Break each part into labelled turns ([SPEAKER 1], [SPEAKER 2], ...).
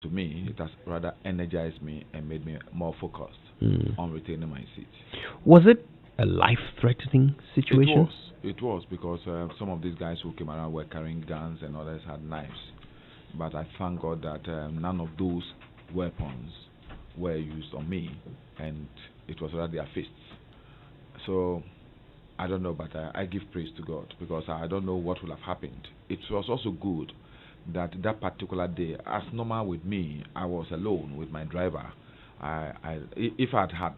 [SPEAKER 1] to me, it has rather energized me and made me more focused
[SPEAKER 2] Mm.
[SPEAKER 1] on retaining my seat.
[SPEAKER 2] Was it a life-threatening
[SPEAKER 1] It
[SPEAKER 2] situation?
[SPEAKER 1] was. It was because some of these guys who came around were carrying guns and others had knives. But I thank God that none of those weapons were used on me, and it was rather their fists. So I don't know, but I give praise to God because I don't know what would have happened. It was also good that that particular day, as normal with me, I was alone with my driver. If I had had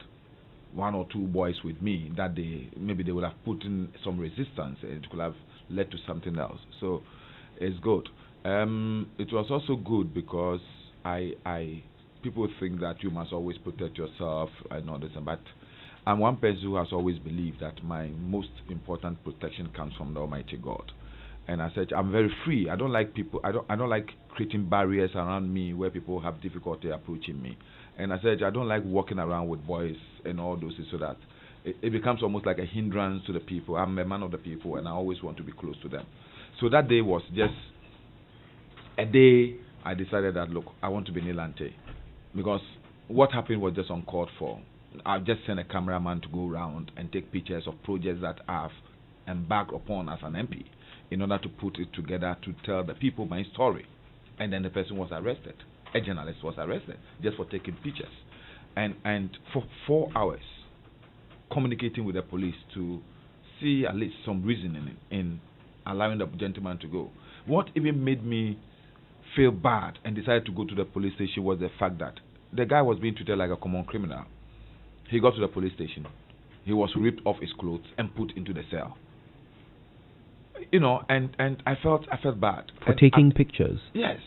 [SPEAKER 1] one or two boys with me that day, maybe they would have put in some resistance. It could have led to something else. So it's good. It was also good because people think that you must always protect yourself and all this, but I'm one person who has always believed that my most important protection comes from the Almighty God. And I said I'm very free. I don't like people. I don't like creating barriers around me where people have difficulty approaching me. And I said I don't like walking around with boys and all those things so that it becomes almost like a hindrance to the people. I'm a man of the people, and I always want to be close to them. So that day was just a day I decided that look, I want to be Nii Lante because what happened was just uncalled for. I just sent a cameraman to go around and take pictures of projects that I've embarked upon as an MP in order to put it together to tell the people my story. And then the person was arrested. A journalist was arrested just for taking pictures. And for 4 hours communicating with the police to see at least some reasoning in allowing the gentleman to go. What even made me feel bad and decided to go to the police station was the fact that the guy was being treated like a common criminal. He got to the police station. He was ripped off his clothes and put into the cell. And I felt bad
[SPEAKER 2] For taking pictures
[SPEAKER 1] yes.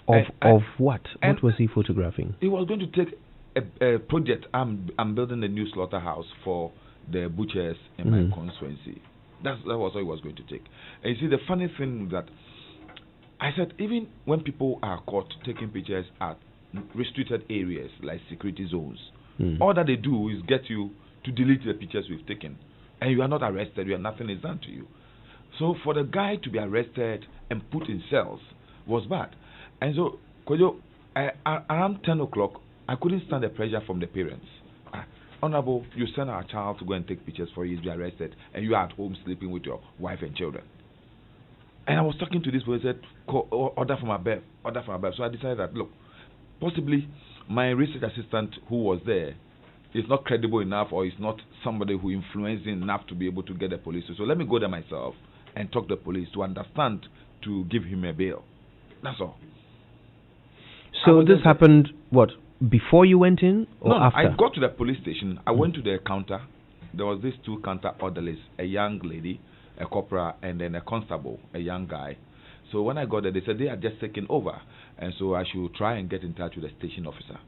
[SPEAKER 2] of what?
[SPEAKER 1] and
[SPEAKER 2] What was he photographing?
[SPEAKER 1] He was going to take a project. I'm building a new slaughterhouse for the butchers in my constituency. That was what he was going to take. And you see, the funny thing that I said, even when people are caught taking pictures at restricted areas like security zones, all that they do is get you to delete the pictures we've taken, and you are not arrested. Nothing is done to you. So for the guy to be arrested and put in cells was bad. And so, around 10 o'clock, I couldn't stand the pressure from the parents. Honorable, you send our child to go and take pictures for you to be arrested, and you are at home sleeping with your wife and children. And I was talking to this boy, said, order from above, order from above. So I decided that, look, possibly my research assistant who was there is not credible enough or is not somebody who influenced enough to be able to get the police. So let me go there myself and talk to the police to understand to give him a bail. That's all.
[SPEAKER 2] So this happened, what, before you went in or
[SPEAKER 1] No,
[SPEAKER 2] after?
[SPEAKER 1] I got to the police station. I went to the counter. There was these two counter orderlies, a young lady, a corporal, and then a constable, a young guy. So when I got there, they said they had just taken over, and so I should try and get in touch with the station officer.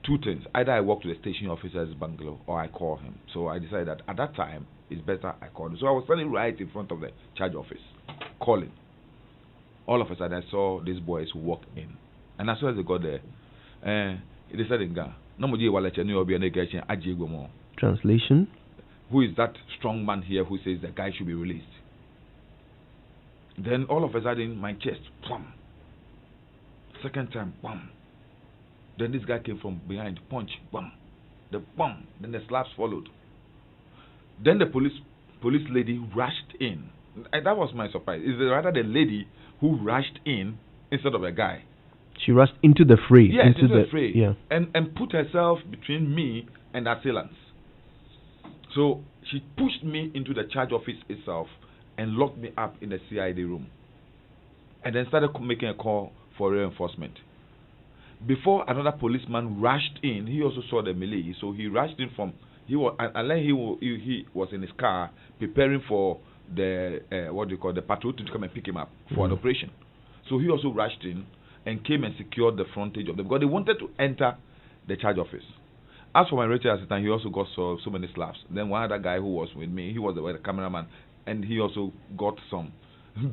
[SPEAKER 1] Two things: either I walk to the station officer's bungalow or I call him. So I decided that at that time it's better I called him. So I was standing right in front of the charge office, calling. All of a sudden I saw these boys who walked in, and as soon as they got there, they said in Ghana,
[SPEAKER 2] Translation?
[SPEAKER 1] who is that strong man here who says the guy should be released? Then all of a sudden my chest, plum. Second time, bam. Then this guy came from behind, punch, bam. The bam. Then the slaps followed. Then the police lady rushed in. And that was my surprise. It's rather the lady who rushed in instead of a guy.
[SPEAKER 2] She rushed into the fray.
[SPEAKER 1] Yes, into the fray.
[SPEAKER 2] Yeah.
[SPEAKER 1] And put herself between me and the assailants. So she pushed me into the charge office itself and locked me up in the CID room. And then started making a call for reinforcement. Before another policeman rushed in, he also saw the melee. So he rushed in from, he was in his car preparing for the, the patrol to come and pick him up for an operation. So he also rushed in and came and secured the frontage of them because they wanted to enter the charge office. As for my research assistant, he also got so many slaps. Then one other guy who was with me, he was the cameraman, and he also got some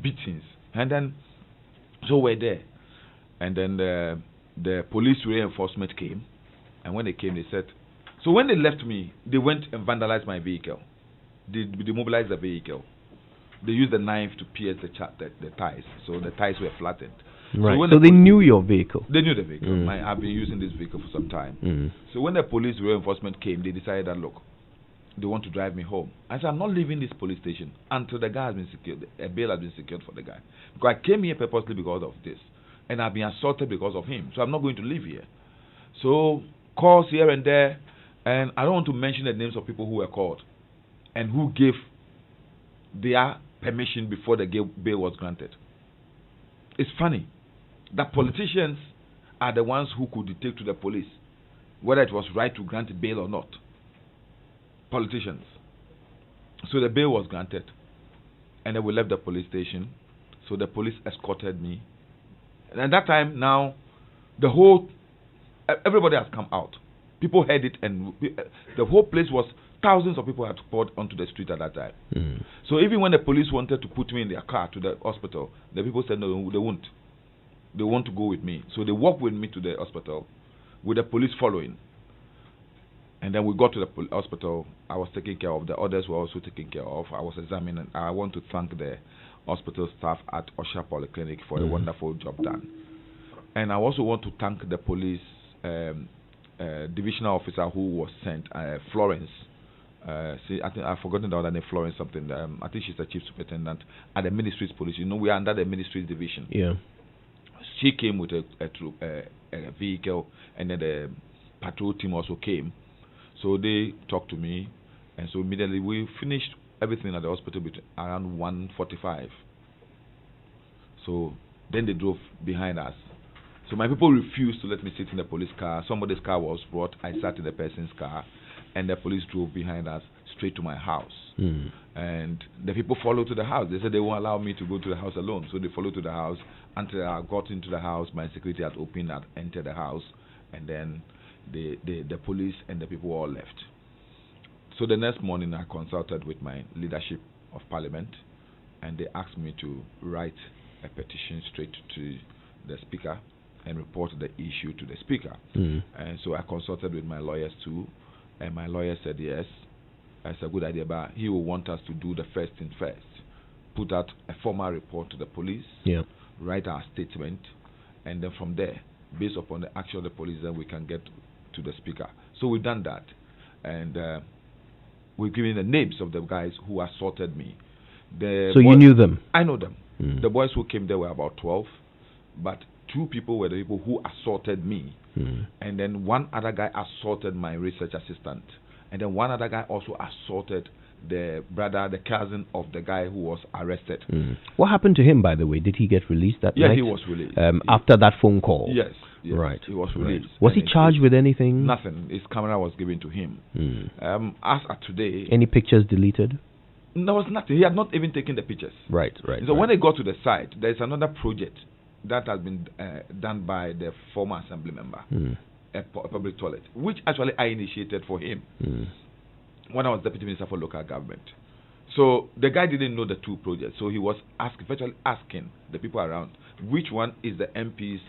[SPEAKER 1] beatings. And then, so we're there. And then the police reinforcement came, and when they came, they said, so when they left me, they went and vandalized my vehicle. They demobilized the vehicle. They used the knife to pierce the tires, so the tires were flattened.
[SPEAKER 2] Right. So they knew your vehicle.
[SPEAKER 1] They knew the vehicle. I've been using this vehicle for some time. So when the police reinforcement came, they decided that, look, they want to drive me home. I said, I'm not leaving this police station until the guy has been secured. A bail has been secured for the guy. Because I came here purposely because of this. And I've been assaulted because of him. So I'm not going to leave here. So calls here and there. And I don't want to mention the names of people who were called and who gave their permission before the bail was granted. It's funny that politicians are the ones who could dictate to the police whether it was right to grant bail or not. Politicians. So the bail was granted, and then we left the police station. So the police escorted me, and at that time, now everybody has come out. People heard it, and the whole place was, thousands of people had poured onto the street at that time. So even when the police wanted to put me in their car to the hospital, the people said no, they won't. They want to go with me. So they walked with me to the hospital with the police following. And then we got to the hospital. I was taken care of. The others were also taken care of. I was examined. And I want to thank the hospital staff at Osha Polyclinic for a wonderful job done. And I also want to thank the police divisional officer who was sent, Florence. I think I've forgotten the other name, Florence something. I think she's the chief superintendent at the ministry's police. You know, we are under the ministry's division.
[SPEAKER 2] Yeah.
[SPEAKER 1] She came with a vehicle, and then the patrol team also came. So they talked to me, and so immediately we finished everything at the hospital around 1:45. So then they drove behind us. So my people refused to let me sit in the police car. Somebody's car was brought. I sat in the person's car, and the police drove behind us straight to my house. And the people followed to the house. They said they won't allow me to go to the house alone. So they followed to the house until I got into the house. My security had opened and entered the house, and then the police and the people all left. So the next morning I consulted with my leadership of parliament, and they asked me to write a petition straight to the speaker and report the issue to the speaker. And so I consulted with my lawyers too, and my lawyer said yes, it's a good idea, but he will want us to do the first thing first. Put out a formal report to the police, write our statement, and then from there, based upon the action of the police, then we can get to the speaker. So we've done that, and we've given the names of the guys who assaulted me.
[SPEAKER 2] So you knew them?
[SPEAKER 1] I know them. The boys who came there were about 12, but 2 people were the people who assaulted me, and then one other guy assaulted my research assistant, and then one other guy also assaulted the cousin of the guy who was arrested.
[SPEAKER 2] What happened to him, by the way? Did he get released that night?
[SPEAKER 1] Yeah, he was released.
[SPEAKER 2] After that phone call?
[SPEAKER 1] Yes.
[SPEAKER 2] Right.
[SPEAKER 1] He was released.
[SPEAKER 2] Was he charged with anything?
[SPEAKER 1] Nothing. His camera was given to him. As at today...
[SPEAKER 2] Any pictures deleted?
[SPEAKER 1] There was nothing. He had not even taken the pictures.
[SPEAKER 2] Right.
[SPEAKER 1] So when they got to the site, there is another project that has been done by the former assembly member, a public toilet, which actually I initiated for him when I was deputy minister for local government. So the guy didn't know the 2 projects, so he was virtually asking the people around which one is the MP's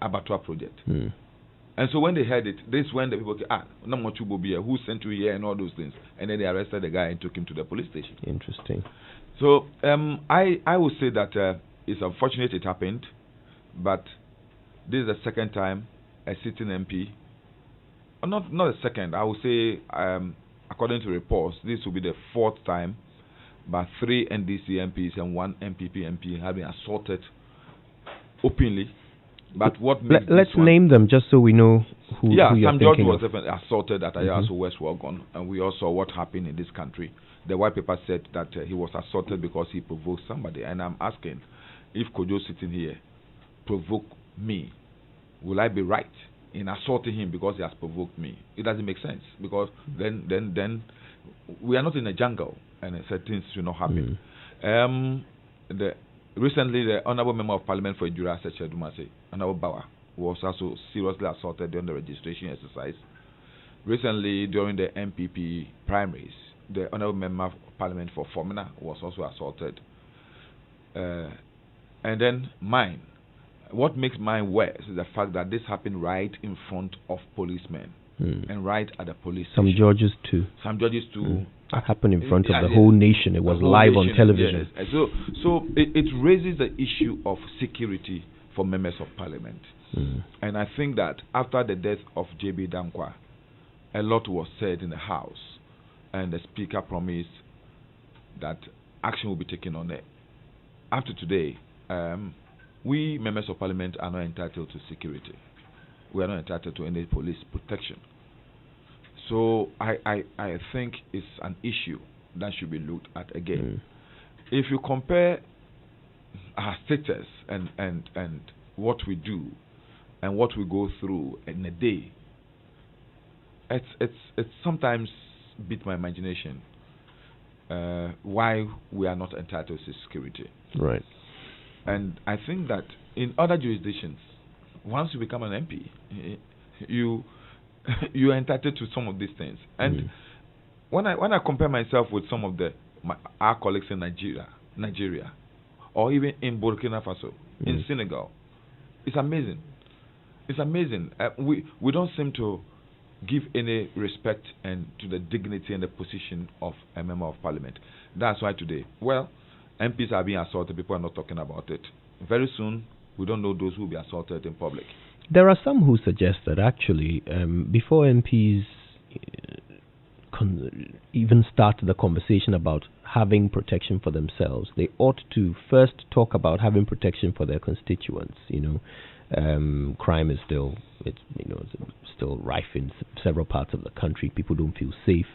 [SPEAKER 1] abattoir project. And so when they heard it, this is when the people who sent you here and all those things, and then they arrested the guy and took him to the police station.
[SPEAKER 2] Interesting.
[SPEAKER 1] So I would say that it's unfortunate it happened, but this is the second time a sitting MP, not the second, I would say according to reports, this will be the 4th time, but 3 NDC MPs and 1 MPP MP have been assaulted openly. But what makes
[SPEAKER 2] let's name them just so we know who you're
[SPEAKER 1] Sam George
[SPEAKER 2] thinking
[SPEAKER 1] was
[SPEAKER 2] of.
[SPEAKER 1] definitely assaulted at Ayaso West Wagon, and we all saw what happened in this country. The white paper said that he was assaulted because he provoked somebody, and I'm asking, if Kojo sitting here provoked me, will I be right in assaulting him because he has provoked me? It doesn't make sense, because then we are not in a jungle, and certain things should not happen. Recently, the Honourable Member of Parliament for Ijura, Dumase, Honourable Bawa, was also seriously assaulted during the registration exercise. Recently, during the MPP primaries, the Honourable Member of Parliament for Formina was also assaulted. And then mine. What makes mine worse is the fact that this happened right in front of policemen and right at the police station.
[SPEAKER 2] Some judges too. That happened in front of the whole nation. It was live on television.
[SPEAKER 1] Yes. So it raises the issue of security for members of parliament. And I think that after the death of J.B. Dankwa, a lot was said in the House, and the Speaker promised that action will be taken on it. After today, we members of parliament are not entitled to security. We are not entitled to any police protection. So I think it's an issue that should be looked at again. If you compare our status and what we do and what we go through in a day, it's sometimes beat my imagination why we are not entitled to security.
[SPEAKER 2] Right.
[SPEAKER 1] And I think that in other jurisdictions, once you become an MP, you are entitled to some of these things. And when I compare myself with some of our colleagues in Nigeria, or even in Burkina Faso, in Senegal, it's amazing. It's amazing. We don't seem to give any respect and to the dignity and the position of a member of parliament. That's why today, MPs are being assaulted. People are not talking about it. Very soon, we don't know those who will be assaulted in public.
[SPEAKER 2] There are some who suggest that actually, before MPs even start the conversation about having protection for themselves, they ought to first talk about having protection for their constituents. Crime is still still rife in several parts of the country. People don't feel safe.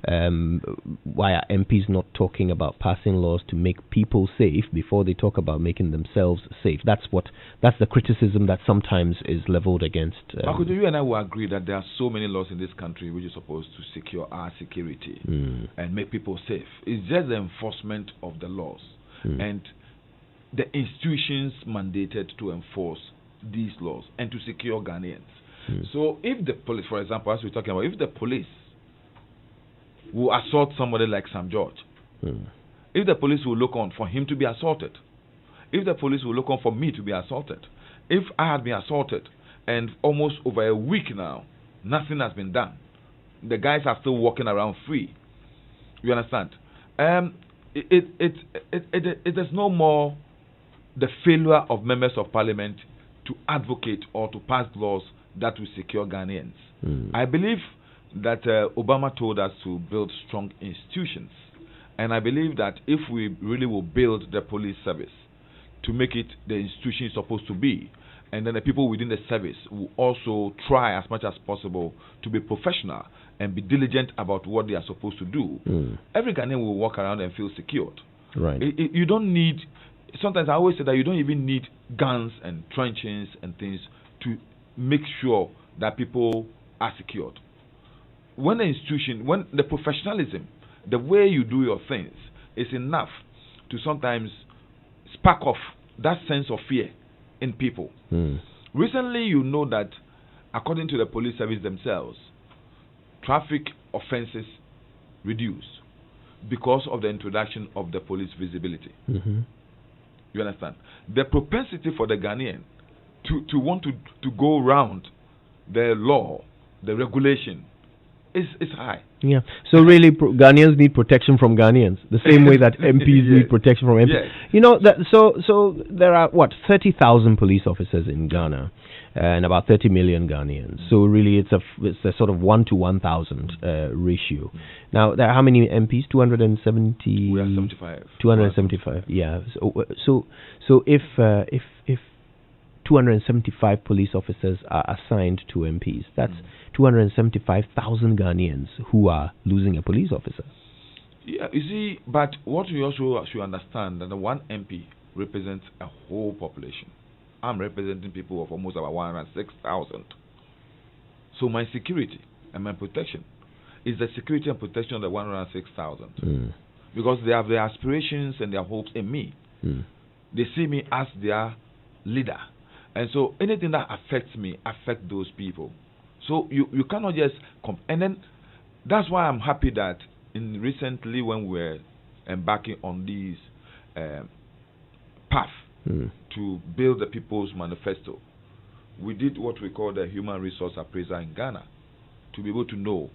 [SPEAKER 2] Why are MPs not talking about passing laws to make people safe before they talk about making themselves safe? That's the criticism that sometimes is leveled against.
[SPEAKER 1] Makudu, you and I will agree that there are so many laws in this country which are supposed to secure our security and make people safe. It's just the enforcement of the laws and the institutions mandated to enforce these laws and to secure Ghanaians. So if the police, for example, as we're talking about, if the police will assault somebody like Sam George, if the police will look on for him to be assaulted, if the police will look on for me to be assaulted, if I had been assaulted and almost over a week now, nothing has been done, the guys are still walking around free. You understand? It is no more the failure of members of parliament to advocate or to pass laws that will secure Ghanaians. I believe that Obama told us to build strong institutions, and I believe that if we really will build the police service to make it the institution it's supposed to be, and then the people within the service will also try as much as possible to be professional and be diligent about what they are supposed to do, every Ghanaian will walk around and feel secured.
[SPEAKER 2] Right.
[SPEAKER 1] You don't need. Sometimes I always say that you don't even need guns and trenches and things to make sure that people are secured. When the institution, when the professionalism, the way you do your things is enough to sometimes spark off that sense of fear in people. Recently, you know that according to the police service themselves, traffic offenses reduced because of the introduction of the police visibility. You understand? The propensity for the Ghanaian to want to go around the law, the regulation, is high.
[SPEAKER 2] Yeah. So really, Ghanaians need protection from Ghanaians, the same way that MPs need protection from MPs.
[SPEAKER 1] Yes.
[SPEAKER 2] You know that. So there are 30,000 police officers in Ghana, and about 30 million Ghanaians. So really, it's a sort of 1 to 1,000 ratio. Now, there are how many MPs? 270.
[SPEAKER 1] We are 75.
[SPEAKER 2] 275. Yeah. So if 275 police officers are assigned to MPs, that's 275,000 Ghanaians who are losing a police officer.
[SPEAKER 1] Yeah, you see, but what we also should understand that the one MP represents a whole population. I'm representing people of almost about 106,000. So my security and my protection is the security and protection of the 106,000. Because they have their aspirations and their hopes in me. They see me as their leader. And so anything that affects me affects those people. So you cannot just and then that's why I'm happy that recently when we're embarking on these path to build the People's Manifesto, we did what we call the human resource appraiser in Ghana to be able to know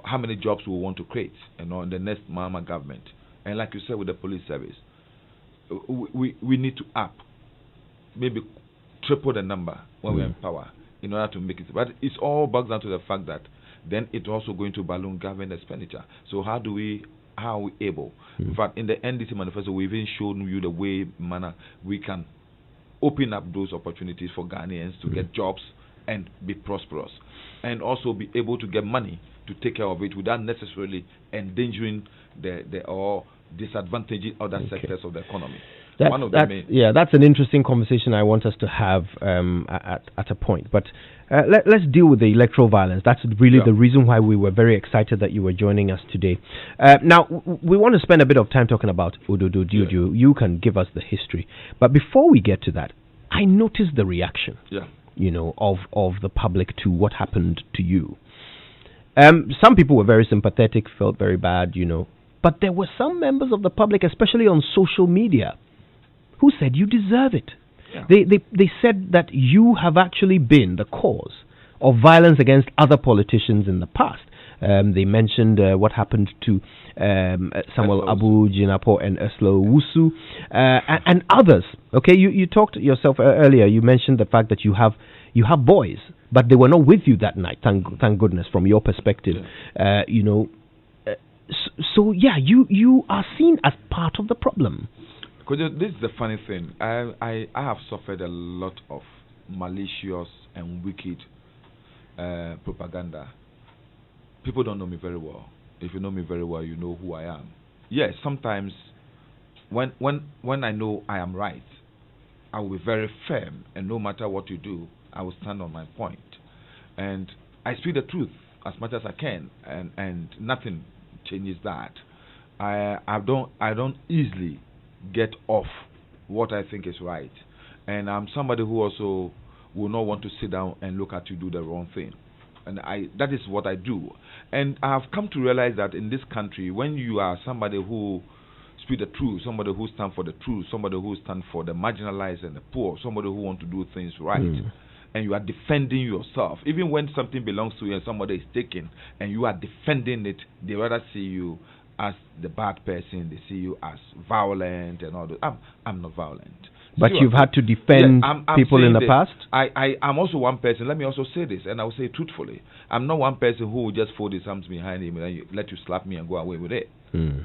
[SPEAKER 1] how many jobs we want to create in the next Mama government. And like you said with the police service, we need to up maybe triple the number when we're in power in order to make it. But it's all boils down to the fact that then it's also going to balloon government expenditure. So how are we able? In fact, in the NDC manifesto, we've even shown you the manner we can open up those opportunities for Ghanaians to get jobs and be prosperous, and also be able to get money to take care of it without necessarily endangering or disadvantaging other sectors of the economy.
[SPEAKER 2] That's an interesting conversation I want us to have at a point. But let's deal with the electoral violence. That's really the reason why we were very excited that you were joining us today. Now, we want to spend a bit of time talking about Ododo Diodio. You can give us the history. But before we get to that, I noticed the reaction, of the public to what happened to you. Some people were very sympathetic, felt very bad, But there were some members of the public, especially on social media, who said you deserve it. Yeah. They said that you have actually been the cause of violence against other politicians in the past. They mentioned what happened to Samuel Abu Jinapo and Eslo Wusu and others. Okay, you talked yourself earlier. You mentioned the fact that you have boys, but they were not with you that night. Thank goodness, from your perspective. Yeah. You are seen as part of the problem.
[SPEAKER 1] Because this is the funny thing. I have suffered a lot of malicious and wicked propaganda. People don't know me very well. If you know me very well, you know who I am. Yes, sometimes when I know I am right, I will be very firm, and no matter what you do, I will stand on my point. And I speak the truth as much as I can, and nothing changes that. I don't easily get off what I think is right, and I'm somebody who also will not want to sit down and look at you do the wrong thing, and that is what I do. And I have come to realize that in this country, when you are somebody who speak the truth, somebody who stand for the truth, somebody who stand for the marginalized and the poor, somebody who want to do things right, and you are defending yourself, even when something belongs to you and somebody is taken and you are defending it, they rather see you as the bad person. They see you as violent and all that. I'm not violent.
[SPEAKER 2] But you've had to defend people in the past?
[SPEAKER 1] I'm also one person. Let me also say this, and I will say it truthfully. I'm not one person who will just fold his arms behind him and let you slap me and go away with it.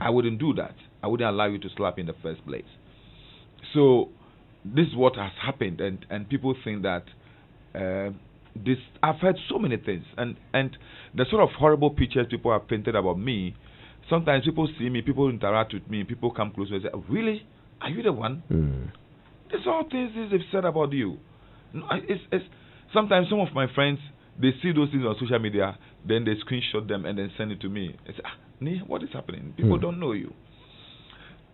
[SPEAKER 1] I wouldn't do that. I wouldn't allow you to slap me in the first place. So this is what has happened, and people think that I've heard so many things, and the sort of horrible pictures people have painted about me. Sometimes people see me, people interact with me, people come close and say, "Really? Are you the one?" These are all things they've said about you. Sometimes some of my friends, they see those things on social media, then they screenshot them and then send it to me. I say, Nii, what is happening? People don't know you.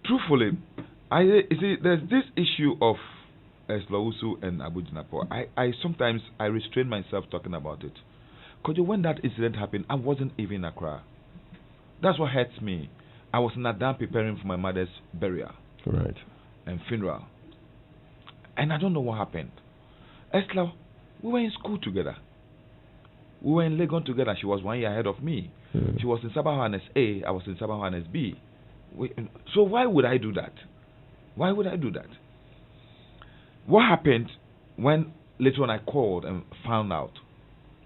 [SPEAKER 1] Truthfully, you see, there's this issue of Eslawusu and Abu Jinapo. I sometimes restrain myself talking about it. Because when that incident happened, I wasn't even in Accra. That's what hurts me. I was in Adam preparing for my mother's burial and funeral. And I don't know what happened. Esla, we were in school together. We were in Legon together. She was 1 year ahead of me. She was in Sabahanes A. I was in Sabahanes B. So why would I do that? Why would I do that? What happened when later on I called and found out?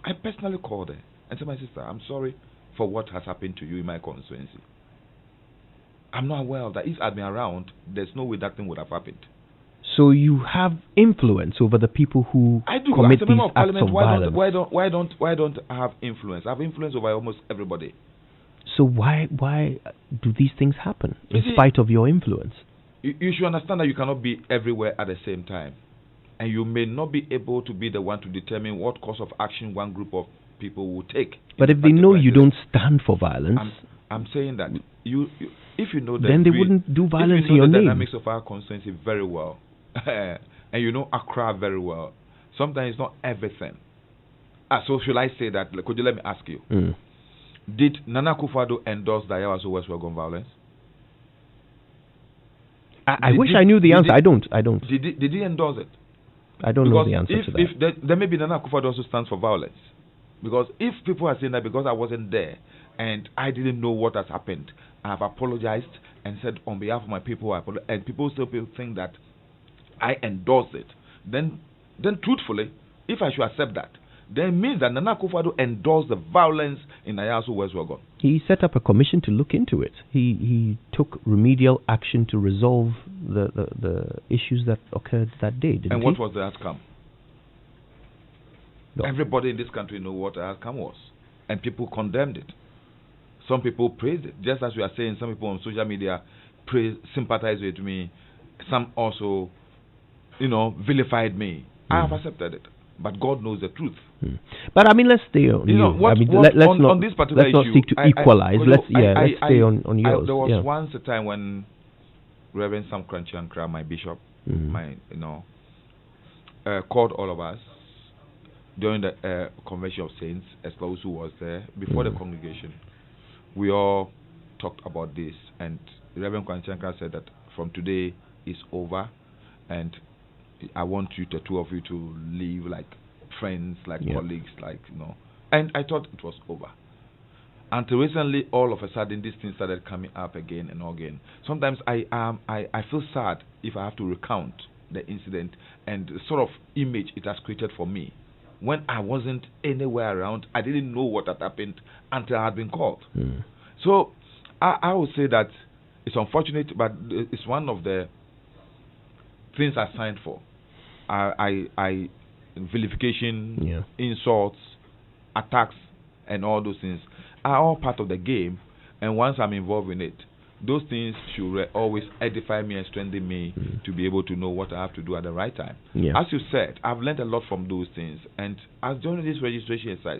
[SPEAKER 1] I personally called her and said, "My sister, I'm sorry for what has happened to you in my constituency. I'm not aware of that. If I'd been around, there's no way that thing would have happened."
[SPEAKER 2] So you have influence over the people who commit these acts of violence.
[SPEAKER 1] Why don't I have influence? I have influence over almost everybody.
[SPEAKER 2] So why do these things happen in spite of your influence?
[SPEAKER 1] You should understand that you cannot be everywhere at the same time, and you may not be able to be the one to determine what course of action one group of people will take.
[SPEAKER 2] But if they know you don't stand for violence,
[SPEAKER 1] I'm saying that if you know that,
[SPEAKER 2] then they wouldn't do violence in your name.
[SPEAKER 1] If you know the dynamics of our constituency very well, and you know Accra very well, sometimes it's not everything. So should I say that? Could you let me ask you? Did Nana Akufo-Addo endorse the Ayawaso Westward gun violence?
[SPEAKER 2] I wish I knew the answer. I don't.
[SPEAKER 1] Did he endorse it?
[SPEAKER 2] I don't know the answer to that.
[SPEAKER 1] Then maybe Nana Akufo-Addo also stands for violence. Because if people are saying that because I wasn't there and I didn't know what has happened, I have apologized and said on behalf of my people, and people still think that I endorse it, then then truthfully, if I should accept that, then it means that Nana Akufo-Addo endorsed the violence in Ayasu West Wuogon.
[SPEAKER 2] He set up a commission to look into it. He took remedial action to resolve the issues that occurred that day, didn't he?
[SPEAKER 1] And what was the outcome?
[SPEAKER 2] No.
[SPEAKER 1] Everybody in this country knew what the outcome was, and people condemned it. Some people praised it, just as we are saying. Some people on social media sympathized with me. Some also, vilified me. I have accepted it, but God knows the truth.
[SPEAKER 2] But I mean, let's stay on you.
[SPEAKER 1] On this particular
[SPEAKER 2] let's not
[SPEAKER 1] issue,
[SPEAKER 2] seek to equalize. Let's stay on yours.
[SPEAKER 1] There was once a time when Reverend Sam Kranchankra, my bishop, called all of us during the Convention of Saints, as those who was there before the congregation. We all talked about this, and Reverend Kranchankra said that from today it's over, and I want you, the two of you, to live like friends, like colleagues, And I thought it was over. Until recently, all of a sudden, these things started coming up again and again. Sometimes I feel sad if I have to recount the incident and the sort of image it has created for me. When I wasn't anywhere around, I didn't know what had happened until I had been called. So I would say that it's unfortunate, but it's one of the things I signed for. Vilification, insults, attacks, and all those things are all part of the game. And once I'm involved in it, those things should always edify me and strengthen me to be able to know what I have to do at the right time. As you said, I've learned a lot from those things. And as during this registration exercise,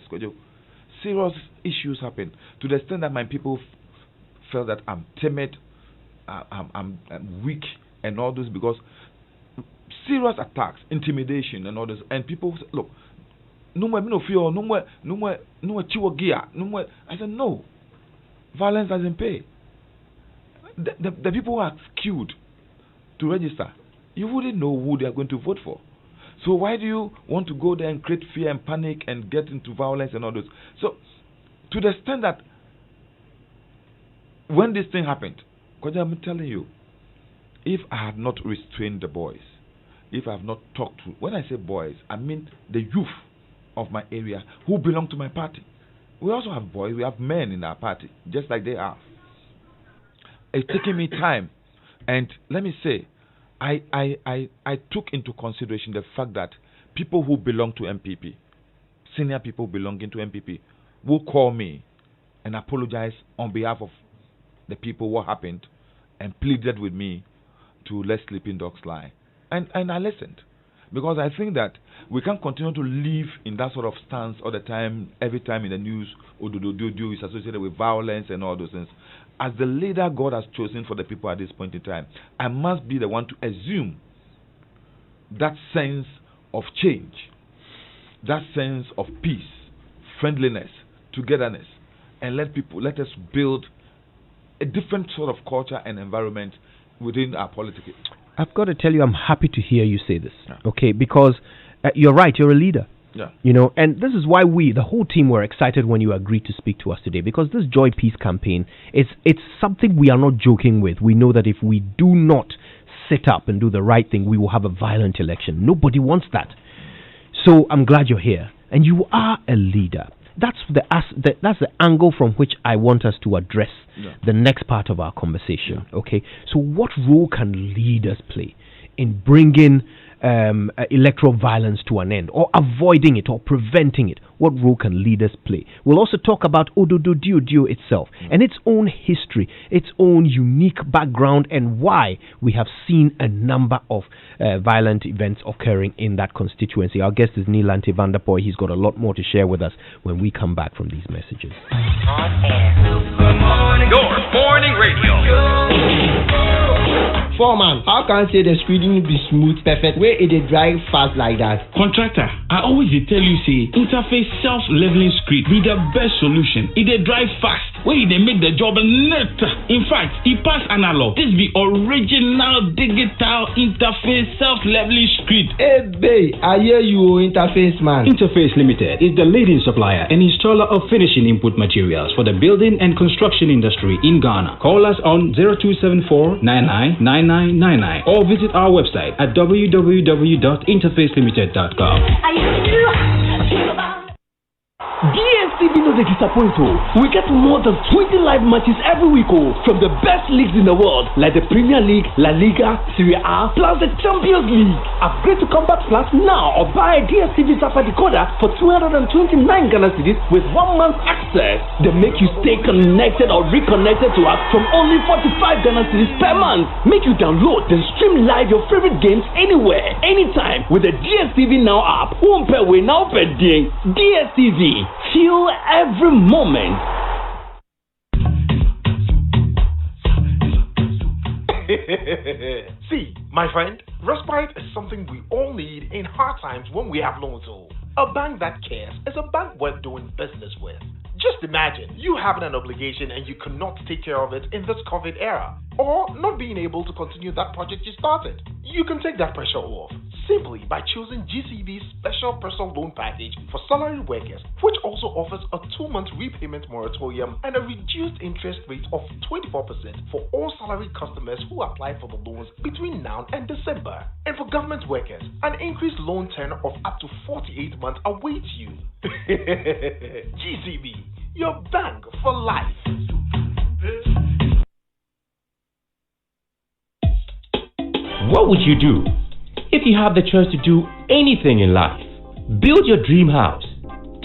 [SPEAKER 1] serious issues happen to the extent that my people felt that I'm timid, I'm weak, and all this, because serious attacks, intimidation, and all this. And people say, look, no more fear, no more chiwo gear, no more. I said, no, violence doesn't pay. The people who are queued to register, you wouldn't know who they are going to vote for. So why do you want to go there and create fear and panic and get into violence and all this? So to the extent that when this thing happened, because I'm telling you, if I had not restrained the boys, if I have not talked to, when I say boys, I mean the youth of my area who belong to my party. We also have boys, we have men in our party, just like they have. It's taken me time, and let me say, I took into consideration the fact that people who belong to MPP, senior people belonging to MPP, will call me and apologize on behalf of the people what happened, and pleaded with me to let sleeping dogs lie. And I listened, because I think that we can't continue to live in that sort of stance all the time. Every time in the news, Ododo is associated with violence and all those things. As the leader God has chosen for the people at this point in time, I must be the one to assume that sense of change, that sense of peace, friendliness, togetherness, and let us build a different sort of culture and environment within our politics.
[SPEAKER 2] I've got to tell you, I'm happy to hear you say this, okay? Because you're right, you're a leader. And this is why the whole team, were excited when you agreed to speak to us today, because this Joy Peace campaign, it's something we are not joking with. We know that if we do not sit up and do the right thing, we will have a violent election. Nobody wants that. So I'm glad you're here, and you are a leader. That's the angle from which I want us to address the next part of our conversation. Okay, so what role can leaders play in bringing electoral violence to an end, or avoiding it, or preventing it? What role can leaders play? We'll also talk about Ododo itself and its own history, its own unique background, and why we have seen a number of violent events occurring in that constituency. Our guest is Nii Lante Vanderpuye. He's got a lot more to share with us when we come back from these messages.
[SPEAKER 3] Your morning radio.
[SPEAKER 4] Foreman, how can say the screening be smooth, perfect, where it drive fast like that?
[SPEAKER 5] Contractor, I always tell you, say, interface self-leveling screen be the best solution. It drive fast. where they make the job net. In fact, it pass analog. This be original digital interface self-leveling script.
[SPEAKER 4] Hey, babe, I hear you, Interface Man.
[SPEAKER 6] Interface Limited is the leading supplier and installer of finishing input materials for the building and construction industry in Ghana. Call us on 0274-999999 or visit our website at www.interfacelimited.com.
[SPEAKER 7] DSTV no dey disappoint. We get more than 20 live matches every week from the best leagues in the world like the Premier League, La Liga, Serie A, plus the Champions League. Upgrade to Compact Plus now or buy a DSTV Safa decoder for 229 Ghana cedis with 1 month access. They make you stay connected or reconnected to us from only 45 Ghana cedis per month. Make you download then stream live your favorite games anywhere, anytime with the DSTV Now app. DSTV. Feel every moment.
[SPEAKER 8] See, my friend, respite is something we all need in hard times when we have loans. A bank that cares is a bank worth doing business with. Just imagine you having an obligation and you cannot take care of it in this COVID era, or not being able to continue that project you started. You can take that pressure off simply by choosing GCB's Special Personal Loan Package for salaried workers, which also offers a 2-month repayment moratorium and a reduced interest rate of 24% for all salaried customers who apply for the loans between now and December. And for government workers, an increased loan tenor of up to 48 months awaits you. GCB, your bank for life.
[SPEAKER 9] What would you do if you have the choice to do anything in life? Build your dream house,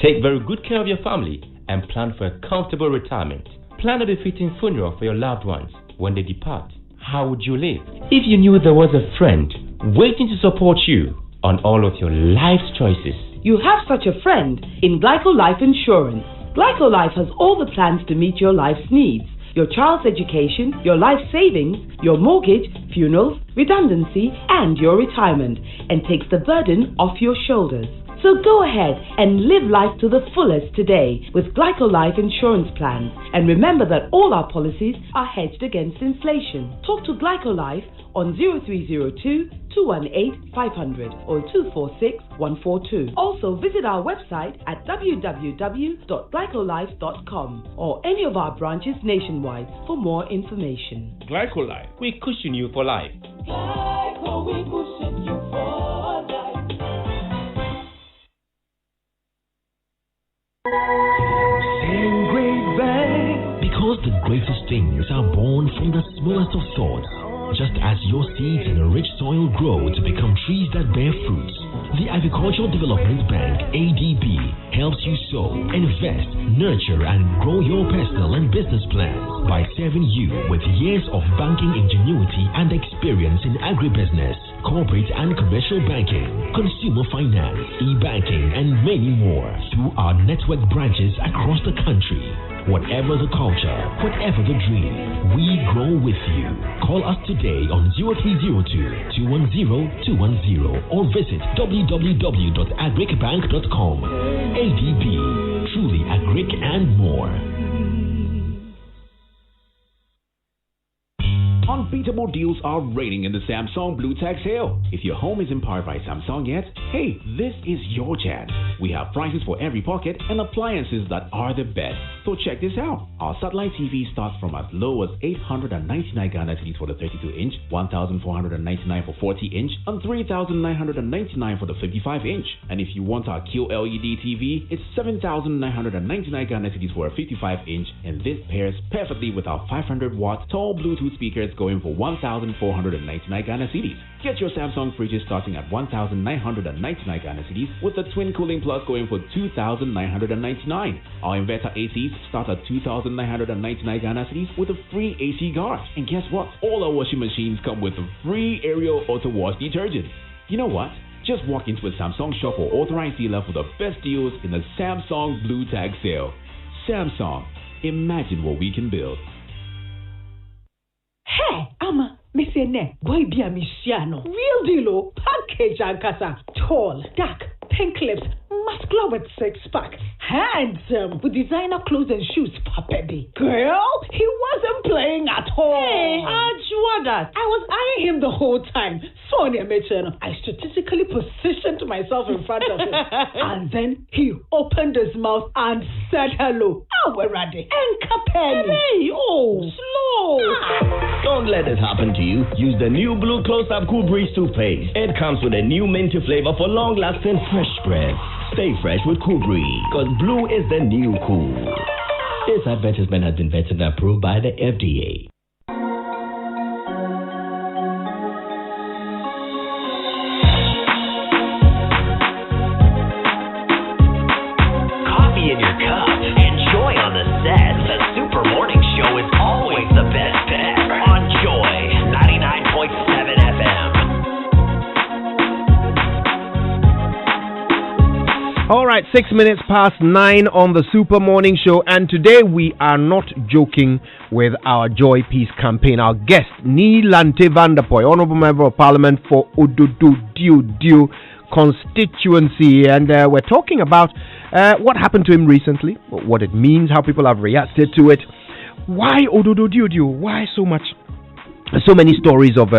[SPEAKER 9] take very good care of your family, and plan for a comfortable retirement. Plan a befitting funeral for your loved ones when they depart. How would you live if you knew there was a friend waiting to support you on all of your life's choices?
[SPEAKER 10] You have such a friend in Glyco Life Insurance. Glyco Life has all the plans to meet your life's needs. Your child's education, your life savings, your mortgage, funerals, redundancy, and your retirement, and takes the burden off your shoulders. So go ahead and live life to the fullest today with Glyco Life Insurance plans. And remember that all our policies are hedged against inflation. Talk to Glyco Life on 0302 218 500 or 246 142. Also visit our website at www.glycolife.com or any of our branches nationwide for more information.
[SPEAKER 9] Glyco Life, we cushion you for life.
[SPEAKER 11] Glyco, we cushion you for life.
[SPEAKER 12] Sing great bang. Because the greatest things are born from the smallest of thoughts. Just as your seeds in a rich soil grow to become trees that bear fruits, the Agricultural Development Bank, ADB, helps you sow, invest, nurture, and grow your personal and business plans by serving you with years of banking ingenuity and experience in agribusiness, corporate and commercial banking, consumer finance, e-banking, and many more through our network branches across the country. Whatever the culture, whatever the dream, we grow with you. Call us today on 0302-210-210 or visit www.agricbank.com. ADB, truly agric and more.
[SPEAKER 13] Unbeatable deals are reigning in the Samsung Blue Tag sale. If your home isn't powered by Samsung yet, hey, this is your chance. We have prices for every pocket and appliances that are the best. So check this out. Our satellite TV starts from as low as 899 Ghana cedis for the 32-inch, 1,499 for 40-inch, and 3,999 for the 55-inch. And if you want our QLED TV, it's 7,999 Ghana cedis for a 55-inch, and this pairs perfectly with our 500-watt tall Bluetooth speakers going for 1,499 Ghana cedis. Get your Samsung fridges starting at 1,999 Ghana cedis, with the Twin Cooling Plus going for 2,999. Our inverter ACs start at 2,999 Ghana cedis with a free AC guard. And guess what? All our washing machines come with a free Ariel Auto Wash detergent. You know what? Just walk into a Samsung shop or authorized dealer for the best deals in the Samsung Blue Tag sale. Samsung, imagine what we can build.
[SPEAKER 14] Hey, Ama, Missy Ne, boy be a Missiano. Real deal, package and casa. Tall, dark, pink lips, muscular Muscular with six-pack. Handsome with designer clothes and shoes. Papebi. Girl, he wasn't playing at all.
[SPEAKER 10] Hey, that.
[SPEAKER 14] I was eyeing him the whole time. Sonia Mitchell, I strategically positioned myself in front of him. And then he opened his mouth and said hello. Oh, we're ready. And Capelli.
[SPEAKER 10] Hey, slow.
[SPEAKER 15] Don't let it happen to you. Use the new Blue Close-Up Cool Breeze toothpaste. It comes with a new minty flavor for long-lasting fresh breath. Stay fresh with Cool Breeze, because blue is the new cool. This advertisement has been vetted and approved by the FDA.
[SPEAKER 16] Coffee in your cup. Enjoy on the set. The Super Morning Show is always the best bet. On Joy 99.7 FM.
[SPEAKER 2] All right, 6 minutes past 9 on the Super Morning Show, and today we are not joking with our Joy Peace campaign. Our guest, Nii Lante Vanderpuye, Honorable Member of Parliament for Ododo constituency, and we're talking about what happened to him recently, what it means, how people have reacted to it, why Ododo, why so many stories of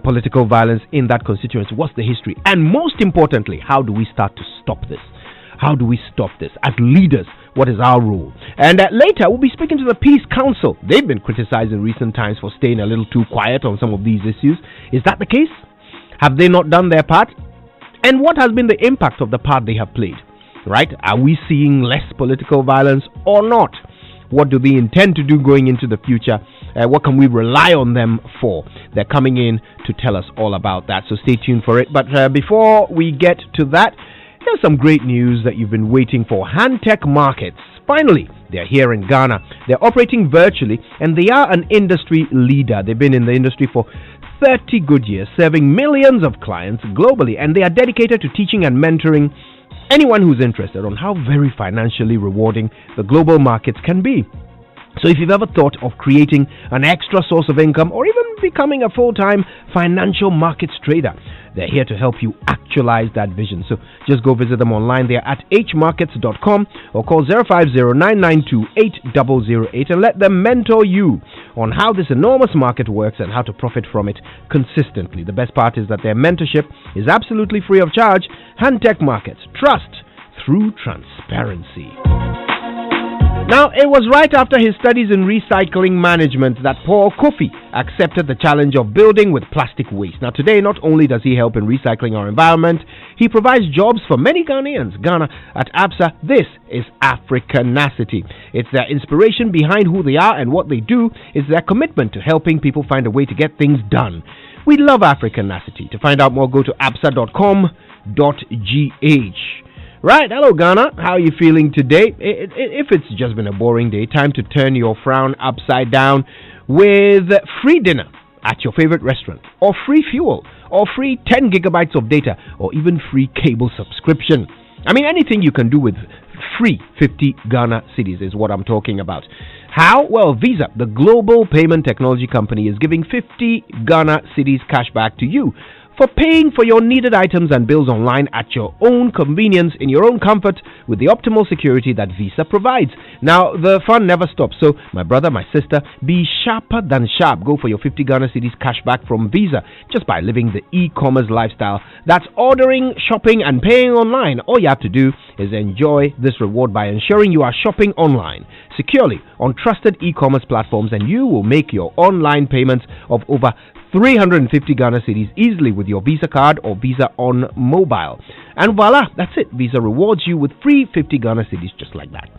[SPEAKER 2] political violence in that constituency, what's the history, and most importantly, how do we start to stop this? How do we stop this? As leaders, what is our role? And later, we'll be speaking to the Peace Council. They've been criticized in recent times for staying a little too quiet on some of these issues. Is that the case? Have they not done their part? And what has been the impact of the part they have played? Right? Are we seeing less political violence or not? What do they intend to do going into the future? What can we rely on them for? They're coming in to tell us all about that, so stay tuned for it. But before we get to that, here's some great news that you've been waiting for. Handtech Markets. Finally, they're here in Ghana. They're operating virtually, and they are an industry leader. They've been in the industry for 30 good years, serving millions of clients globally, and they are dedicated to teaching and mentoring anyone who's interested on how very financially rewarding the global markets can be. So if you've ever thought of creating an extra source of income or even becoming a full-time financial markets trader, they're here to help you actualize that vision. So just go visit them online. They're at hmarkets.com or call 050-992-8008 and let them mentor you on how this enormous market works and how to profit from it consistently. The best part is that their mentorship is absolutely free of charge. Handtech Markets. Trust through transparency. Now, it was right after his studies in recycling management that Paul Kofi accepted the challenge of building with plastic waste. Now, today, not only does he help in recycling our environment, he provides jobs for many Ghanaians. Ghana, at ABSA, this is Africanacity. It's their inspiration behind who they are and what they do. It's their commitment to helping people find a way to get things done. We love Africanacity. To find out more, go to absa.com.gh. Right, hello Ghana, how are you feeling today? If it's just been a boring day, time to turn your frown upside down with free dinner at your favorite restaurant, or free fuel, or free 10 gigabytes of data, or even free cable subscription. I mean, anything you can do with free 50 Ghana cedis is what I'm talking about. How? Well, Visa, the global payment technology company, is giving 50 Ghana cedis cash back to you for paying for your needed items and bills online at your own convenience, in your own comfort, with the optimal security that Visa provides. Now, the fun never stops, so my brother, my sister, be sharper than sharp. Go for your 50 Ghana cedis cash back from Visa just by living the e-commerce lifestyle. That's ordering, shopping, and paying online. All you have to do is enjoy this reward by ensuring you are shopping online securely on trusted e-commerce platforms, and you will make your online payments of over 350 Ghana cedis easily with your Visa card or Visa on mobile. And voila, that's it. Visa rewards you with free 50 Ghana cedis just like that.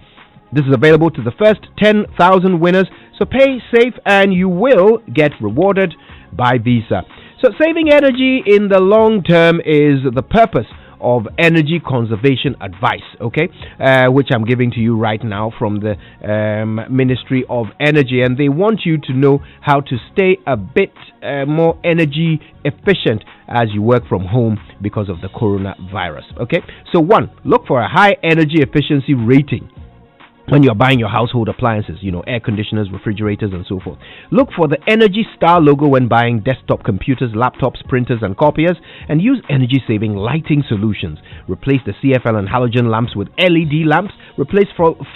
[SPEAKER 2] This is available to the first 10,000 winners, so pay safe and you will get rewarded by Visa. So saving energy in the long term is the purpose of energy conservation advice, okay, which I'm giving to you right now from the Ministry of Energy, and they want you to know how to stay a bit more energy efficient as you work from home because of the coronavirus, okay. So 1, look for a high energy efficiency rating. when you're buying your household appliances, air conditioners, refrigerators, and so forth. Look for the Energy Star logo when buying desktop computers, laptops, printers, and copiers, and use energy-saving lighting solutions. Replace the CFL and halogen lamps with LED lamps. Replace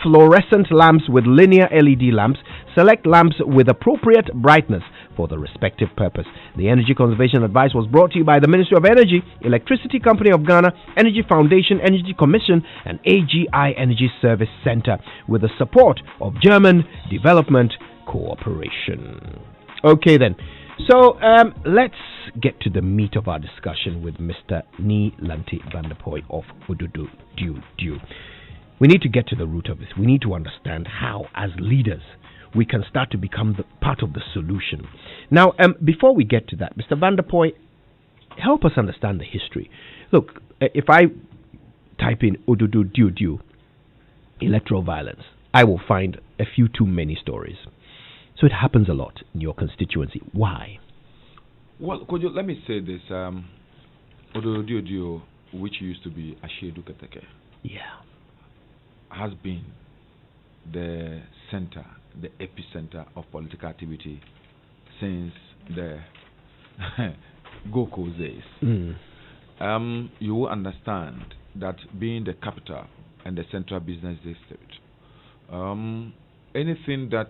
[SPEAKER 2] fluorescent lamps with linear LED lamps. Select lamps with appropriate brightness for the respective purpose. The energy conservation advice was brought to you by the Ministry of Energy, Electricity Company of Ghana, Energy Foundation, Energy Commission, and AGI Energy Service Center, with the support of German Development Cooperation. Okay then, so let's get to the meat of our discussion with Mr. Nii Lante Vanderpuye of Ododo Due. We need to get to the root of this. We need to understand how, as leaders, we can start to become part of the solution. Now, before we get to that, Mr. Vanderpuye, help us understand the history. Look, if I type in Ododo Due, electoral violence, I will find a few too many stories. So it happens a lot in your constituency. Why?
[SPEAKER 1] Well, let me say this. Ododo Due, which used to be Ashedu Keteke, has been the center, the epicenter of political activity since the Goko days. You will understand that being the capital and the central business district, anything that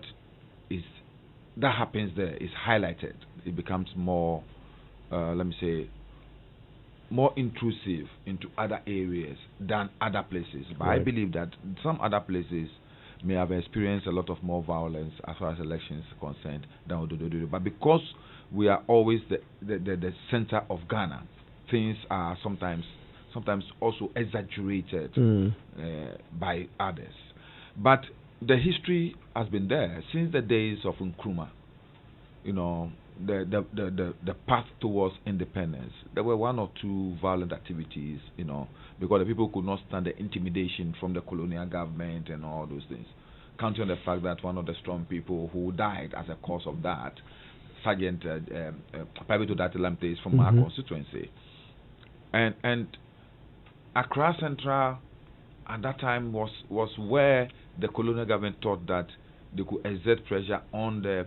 [SPEAKER 1] happens there is highlighted. It becomes more, more intrusive into other areas than other places. But I believe that some other places may have experienced a lot of more violence as far as elections are concerned than Ododo. But because we are always the center of Ghana, things are sometimes also exaggerated by others. But the history has been there since the days of Nkrumah. The path towards independence. There were one or two violent activities, because the people could not stand the intimidation from the colonial government and all those things. Counting on the fact that one of the strong people who died as a cause of that, Sergeant Private Odate Lamte, is from our constituency. And Accra Central at that time was where the colonial government thought that they could exert pressure on the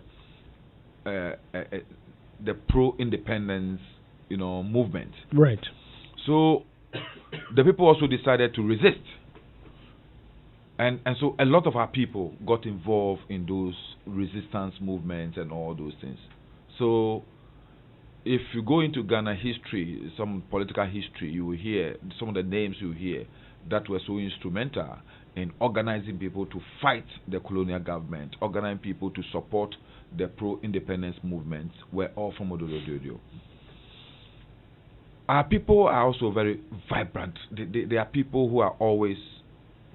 [SPEAKER 1] pro-independence, movement.
[SPEAKER 2] Right.
[SPEAKER 1] So the people also decided to resist, and so a lot of our people got involved in those resistance movements and all those things. So if you go into Ghana history, some political history, you will hear some of the names you hear that were so instrumental in organizing people to fight the colonial government, organizing people to support the pro-independence movements, were all from Ododo. Our people are also very vibrant. They are people who are always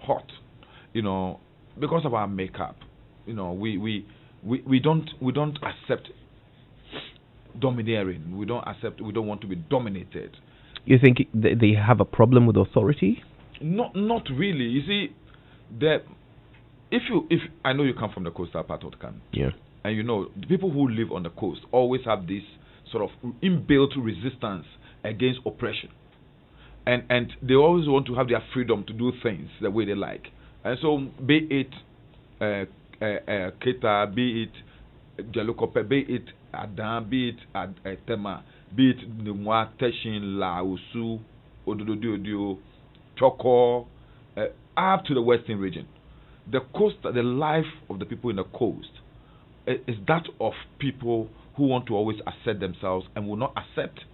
[SPEAKER 1] hot, because of our makeup. We don't accept domineering. We don't want to be dominated.
[SPEAKER 2] You think they have a problem with authority?
[SPEAKER 1] Not really. You see, if I know you come from the coastal part of the country.
[SPEAKER 2] Yeah.
[SPEAKER 1] And the people who live on the coast always have this sort of inbuilt resistance against oppression. And they always want to have their freedom to do things the way they like. And so, be it Keta, be it Jalukope, be it Adan, be it Tema, be it Nimwa, Teshin, La, Usu, Ododo, Choko, up to the western region. The coast, the life of the people in the coast is that of people who want to always assert themselves and will not accept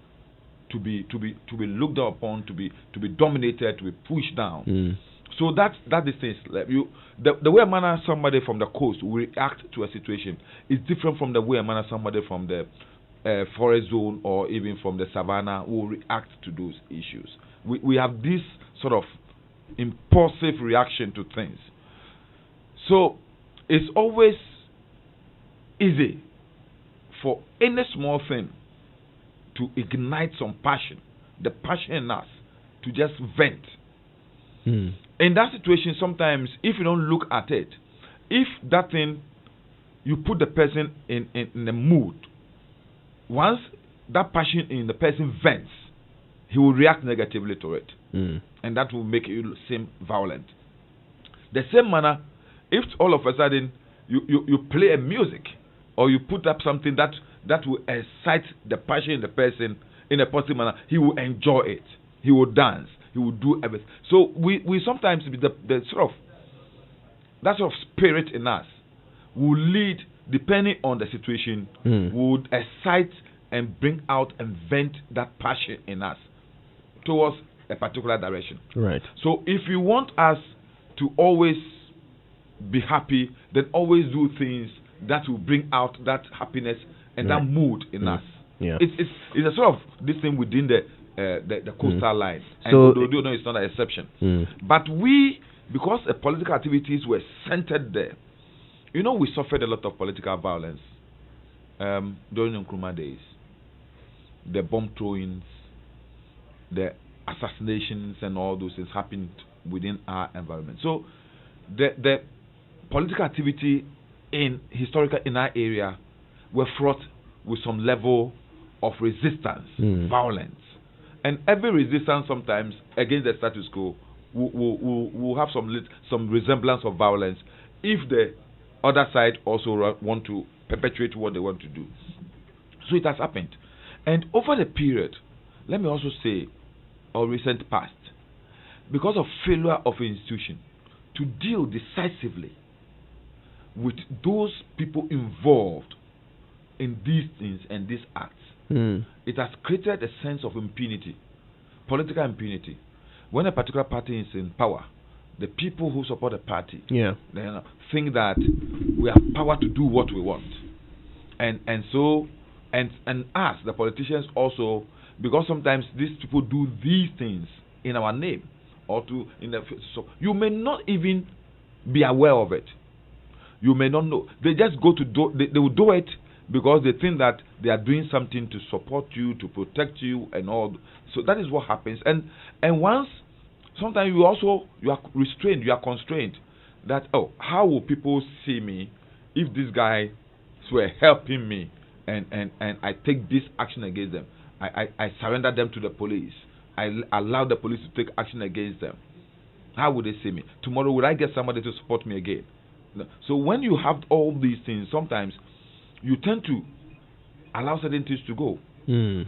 [SPEAKER 1] to be looked down upon, to be dominated, to be pushed down. So that is things like the way a manner somebody from the coast will react to a situation is different from the way a manner somebody from the forest zone or even from the savannah will react to those issues. We have this sort of impulsive reaction to things. So it's always easy for any small thing to ignite some passion, the passion in us to just vent. In that situation, sometimes if you don't look at it, if that thing, you put the person in a mood, once that passion in the person vents, he will react negatively to it. And that will make you seem violent. The same manner, if all of a sudden you play a music or you put up something that will excite the passion in the person in a positive manner, he will enjoy it. He will dance. He will do everything. So we sometimes the sort of that sort of spirit in us will lead, depending on the situation, would excite and bring out and vent that passion in us towards a particular direction.
[SPEAKER 2] Right.
[SPEAKER 1] So if you want us to always be happy, then always do things that will bring out that happiness and that mood in us.
[SPEAKER 2] Yeah.
[SPEAKER 1] It's a sort of this thing within the coastal line. And
[SPEAKER 2] So
[SPEAKER 1] no, it's not an exception. But we, because the political activities were centered there, you know, we suffered a lot of political violence during the Nkrumah days. The bomb throwings, the assassinations and all those things happened within our environment. So the political activity in our area were fraught with some level of resistance, violence. And every resistance sometimes against the status quo will have some resemblance of violence if the other side also want to perpetuate what they want to do. So it has happened. And over the period, let me also say, or recent past, because of failure of an institution to deal decisively with those people involved in these things and these acts, it has created a sense of impunity, political impunity. When a particular party is in power, the people who support the party they think that we have power to do what we want, and us, the politicians, also, because sometimes these people do these things in our name or so you may not even be aware of it. You may not know. They just go to they will do it because they think that they are doing something to support you, to protect you, and all. So that is what happens. And once, sometimes you are restrained, you are constrained. That how will people see me if these guys were helping me, and I take this action against them? I surrender them to the police. I allow the police to take action against them. How would they see me? Tomorrow, will I get somebody to support me again? No. So when you have all these things, sometimes you tend to allow certain things to go,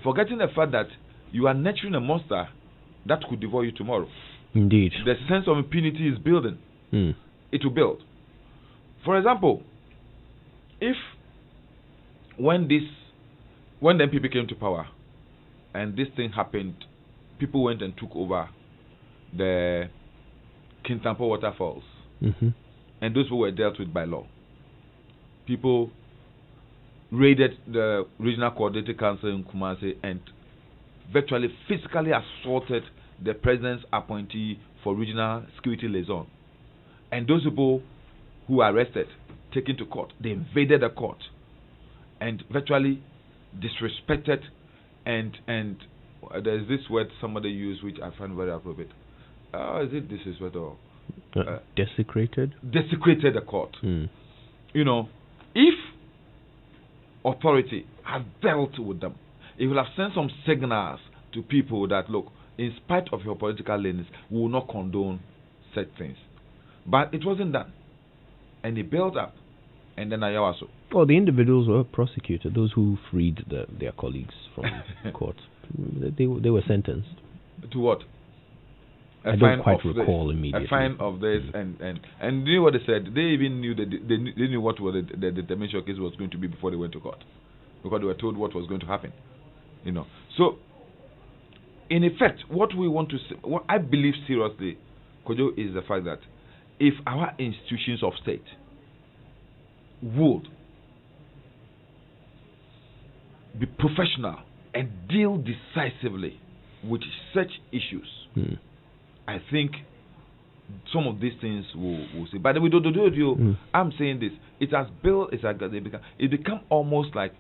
[SPEAKER 1] forgetting the fact that you are nurturing a monster that could devour you tomorrow.
[SPEAKER 2] Indeed.
[SPEAKER 1] The sense of impunity is building. It will build. For example, if when the NPP came to power and this thing happened, people went and took over the Kintampo waterfalls, and those who were dealt with by law. People raided the regional coordinating council in Kumasi and virtually physically assaulted the president's appointee for regional security liaison. And those people who were arrested, taken to court, they invaded the court and virtually disrespected and there's this word somebody used which I find very appropriate. Is it disrespect or
[SPEAKER 2] desecrated?
[SPEAKER 1] Desecrated the court. You know, if authority had dealt with them, it will have sent some signals to people that, look, in spite of your political leanings, we will not condone such things. But it wasn't done. And it built up. And then Ayawaso.
[SPEAKER 2] Well, the individuals were prosecuted, those who freed their colleagues from court. They were sentenced.
[SPEAKER 1] To what?
[SPEAKER 2] I don't quite recall immediately.
[SPEAKER 1] A fine of this, and you know what they said? They even knew that they knew what was the determination case was going to be before they went to court, because they were told what was going to happen. You know. So, in effect, what we want to say, what I believe seriously, Kojo, is the fact that if our institutions of state would be professional and deal decisively with such issues, I think some of these things will see. But we don't do it. I'm saying this. It has built. It become almost like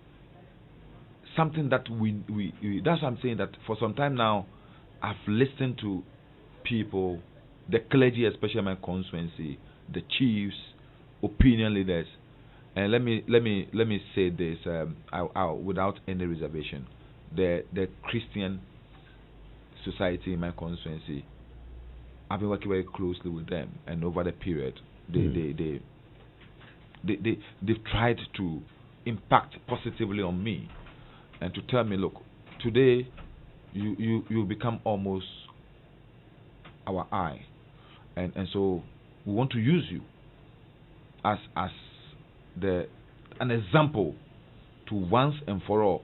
[SPEAKER 1] something that we. That's why I'm saying that for some time now, I've listened to people, the clergy, especially in my constituency, the chiefs, opinion leaders, and let me say this without any reservation. The Christian society in my constituency, I've been working very closely with them, and over the period, they've tried to impact positively on me, and to tell me, look, today you become almost our eye, and so we want to use you as an example to once and for all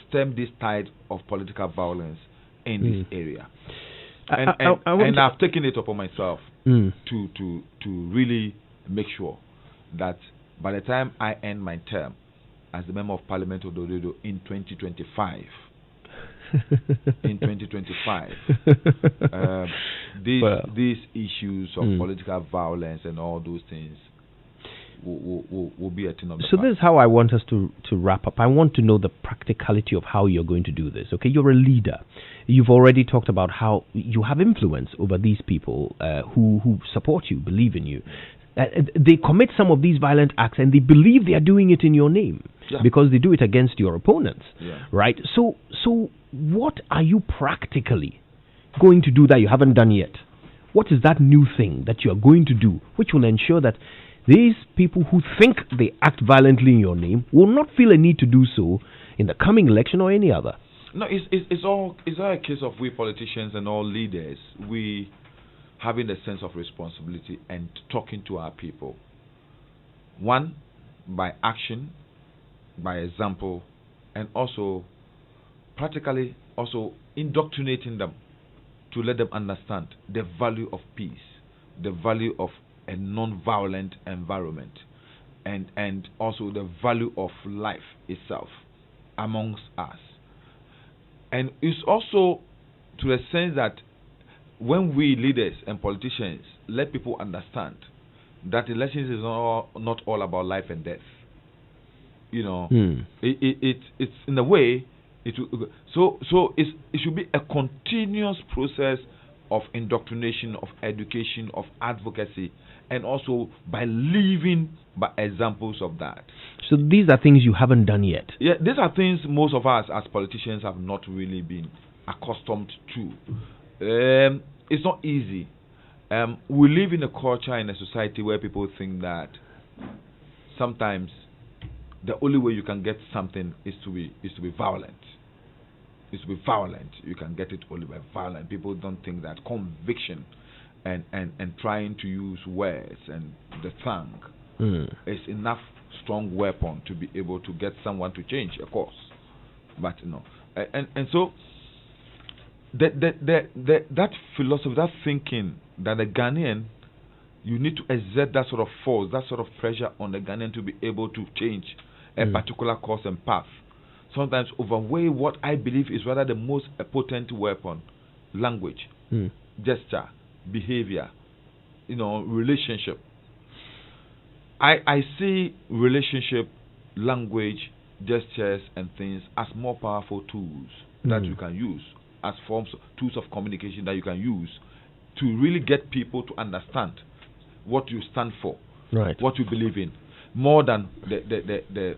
[SPEAKER 1] stem this tide of political violence in this area. And I've taken it upon myself to really make sure that by the time I end my term as the Member of Parliament of Ododo in 2025, these issues of political violence and all those things will be a thing of the
[SPEAKER 2] So
[SPEAKER 1] past.
[SPEAKER 2] this is how I want us to wrap up. I want to know the practicality of how you're going to do this. Okay, you're a leader. You've already talked about how you have influence over these people who support you, believe in you. They commit some of these violent acts and they believe they are doing it in your name because they do it against your opponents, right? So what are you practically going to do that you haven't done yet? What is that new thing that you are going to do which will ensure that these people who think they act violently in your name will not feel a need to do so in the coming election or any other?
[SPEAKER 1] No, it's all a case of we politicians and all leaders, we having a sense of responsibility and talking to our people. One, by action, by example, and also practically also indoctrinating them to let them understand the value of peace, the value of a non-violent environment, and also the value of life itself amongst us. And it's also to the sense that when we leaders and politicians let people understand that elections is not all about life and death, you know, it's in a way it should be a continuous process of indoctrination, of education, of advocacy, and also by living by examples of that.
[SPEAKER 2] So these are things you haven't done yet.
[SPEAKER 1] Yeah, these are things most of us as politicians have not really been accustomed to. It's not easy. We live in a culture, in a society where people think that sometimes the only way you can get something is to be violent. Is to be violent. You can get it only by violence. People don't think that conviction and trying to use words and the tongue is enough strong weapon to be able to get someone to change a course. But you know, and so that philosophy, that thinking that the Ghanaian, you need to exert that sort of force, that sort of pressure on the Ghanaian to be able to change a particular course and path, sometimes overweigh what I believe is rather the most potent weapon: language, gesture, behavior, relationship. I see relationship, language, gestures, and things as more powerful tools that you can use as tools of communication that you can use to really get people to understand what you stand for, what you believe in, more than the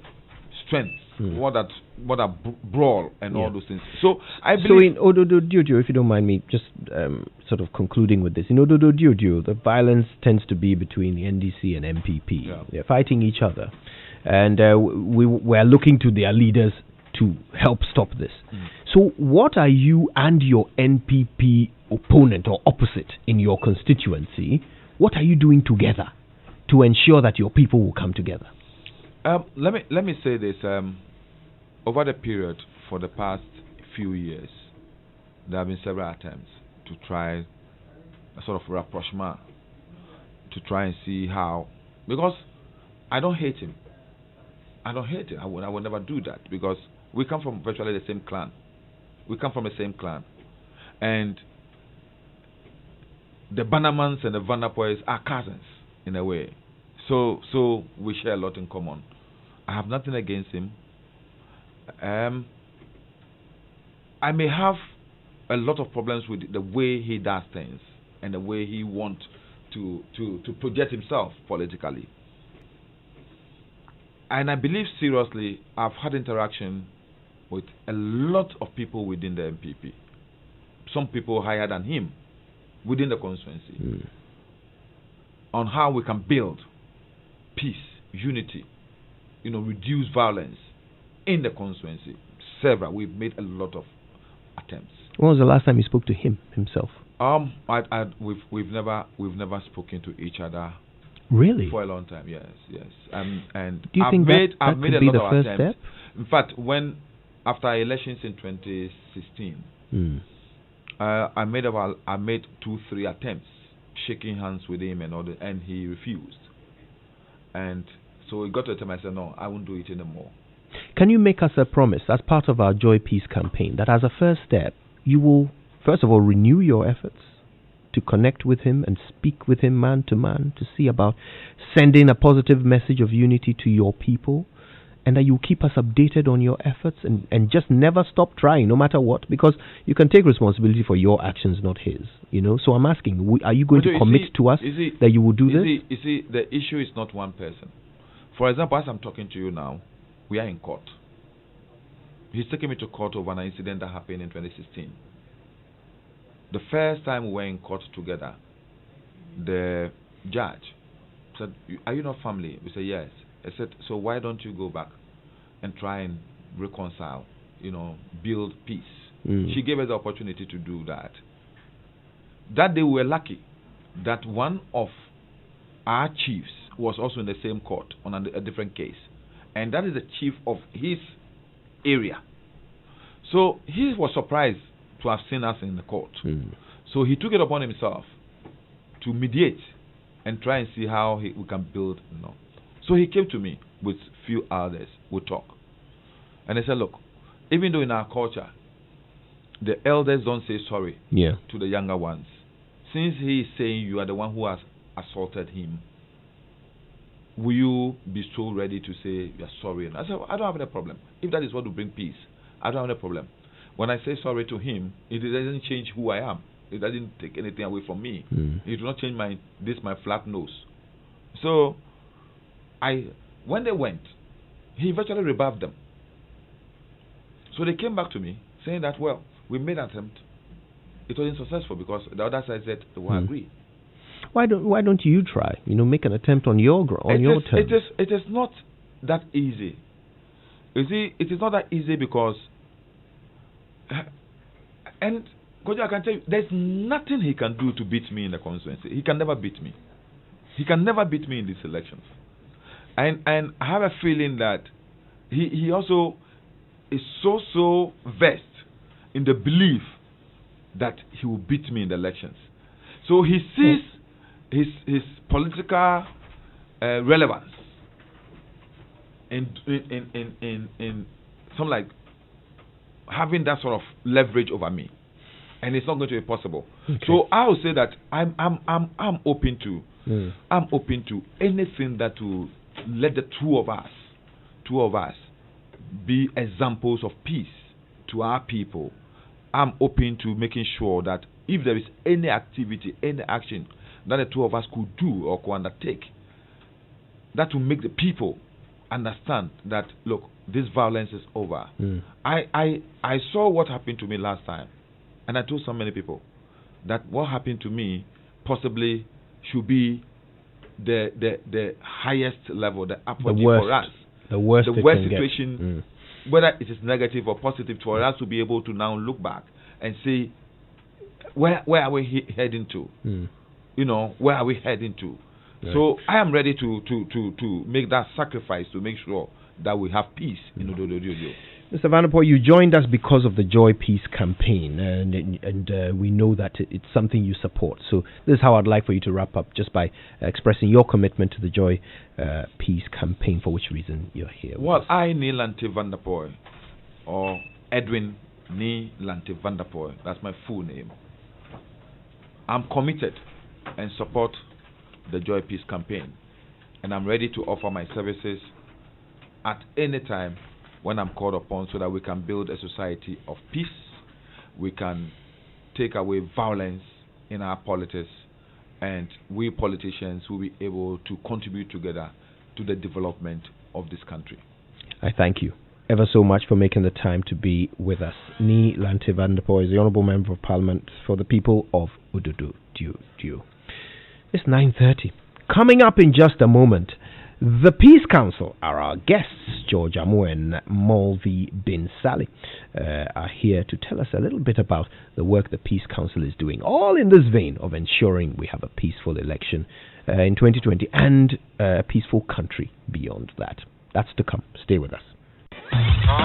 [SPEAKER 1] strength, what that brawl and all those things. So I believe.
[SPEAKER 2] So in Ododo Diodio, if you don't mind me just sort of concluding with this, in Ododo Diodio, the violence tends to be between the NDC and MPP.
[SPEAKER 1] Yeah.
[SPEAKER 2] They're fighting each other, and we're looking to their leaders to help stop this. So what are you and your NPP opponent or opposite in your constituency, what are you doing together to ensure that your people will come together?
[SPEAKER 1] Let me say this. Over the period for the past few years, there have been several attempts to try a sort of rapprochement, to try and see how, because I don't hate him. I don't hate him. I would never do that, because we come from virtually the same clan. We come from the same clan, and the Bannermans and the Vanderpuyes are cousins in a way. So we share a lot in common. I have nothing against him. I may have a lot of problems with the way he does things and the way he wants to project himself politically. And I believe seriously, I've had interaction with a lot of people within the MPP. Some people higher than him within the constituency on how we can build peace unity, reduce violence in the constituency. Several. We've made a lot of attempts.
[SPEAKER 2] When was the last time you spoke to him himself?
[SPEAKER 1] We've never spoken to each other.
[SPEAKER 2] Really?
[SPEAKER 1] For a long time, yes. And
[SPEAKER 2] do you think
[SPEAKER 1] I've
[SPEAKER 2] that
[SPEAKER 1] made
[SPEAKER 2] could
[SPEAKER 1] a
[SPEAKER 2] be the
[SPEAKER 1] lot of
[SPEAKER 2] first
[SPEAKER 1] attempts.
[SPEAKER 2] step?
[SPEAKER 1] In fact, after elections in 2016, I made 2-3 attempts, shaking hands with him and he refused. And so it got to a time I said, no, I won't do it anymore.
[SPEAKER 2] Can you make us a promise as part of our Joy Peace campaign that as a first step, you will first of all renew your efforts to connect with him and speak with him man to man to see about sending a positive message of unity to your people, and that you keep us updated on your efforts and just never stop trying no matter what, because you can take responsibility for your actions, not his. So I'm asking, are you going to commit to us that you will do this?
[SPEAKER 1] You see, the issue is not one person. For example, as I'm talking to you now, we are in court. He's taking me to court over an incident that happened in 2016. The first time we were in court together, the judge said, are you not family? We said, yes. I said, so why don't you go back and try and reconcile, build peace? She gave us the opportunity to do that. That day we were lucky that one of our chiefs was also in the same court on a different case. And that is the chief of his area. So he was surprised to have seen us in the court. So he took it upon himself to mediate and try and see how we can build. So he came to me with few others. We talk. And I said, look, even though in our culture, the elders don't say sorry to the younger ones, since he is saying you are the one who has assaulted him, will you be so ready to say you are sorry? And I said, I don't have any problem. If that is what will bring peace, I don't have any problem. When I say sorry to him, it doesn't change who I am. It doesn't take anything away from me. It will not change my flat nose. So, when they went, he virtually rebuffed them. So they came back to me saying that, well, we made an attempt. It wasn't successful because the other side said they won't agree.
[SPEAKER 2] Why don't you try? Make an attempt on your terms.
[SPEAKER 1] It is not that easy. You see, it is not that easy because, and Kojo, I can tell you, there's nothing he can do to beat me in the constituency. He can never beat me. He can never beat me in these elections. And I have a feeling that he also is so versed in the belief that he will beat me in the elections. So he sees his political relevance in some like having that sort of leverage over me, and it's not going to be possible. Okay. So I would say that I'm open to anything that will let the two of us be examples of peace to our people. I'm open to making sure that if there is any activity, any action that the two of us could do or could undertake, that will make the people understand that, look, this violence is over. I saw what happened to me last time, and I told so many people that what happened to me possibly should be the highest level, the apogee for us.
[SPEAKER 2] The worst
[SPEAKER 1] situation, whether it is negative or positive, for us to be able to now look back and say, where are we heading to? Where are we heading to? Right. So I am ready to make that sacrifice to make sure that we have peace in Odododio.
[SPEAKER 2] Mr. Vanderpuye, you joined us because of the Joy Peace campaign, and we know that it's something you support. So this is how I'd like for you to wrap up, just by expressing your commitment to the Joy Peace campaign, for which reason you're here.
[SPEAKER 1] Well, I, Nii Lante Vanderpuye, or Edwin Nii Lante Vanderpuye, that's my full name. I'm committed and support the Joy Peace campaign, and I'm ready to offer my services at any time when I'm called upon, so that we can build a society of peace. We can take away violence in our politics, and we politicians will be able to contribute together to the development of this country.
[SPEAKER 2] I thank you ever so much for making the time to be with us. Nii Lante Vanderpuye is the Honourable Member of Parliament for the people of Odododio. It's 9:30. Coming up in just a moment, The Peace Council are our guests. George Amu and Mulvi Bin Sali are here to tell us a little bit about the work the Peace Council is doing, all in this vein of ensuring we have a peaceful election in 2020 and a peaceful country beyond that. That's to come. Stay with us.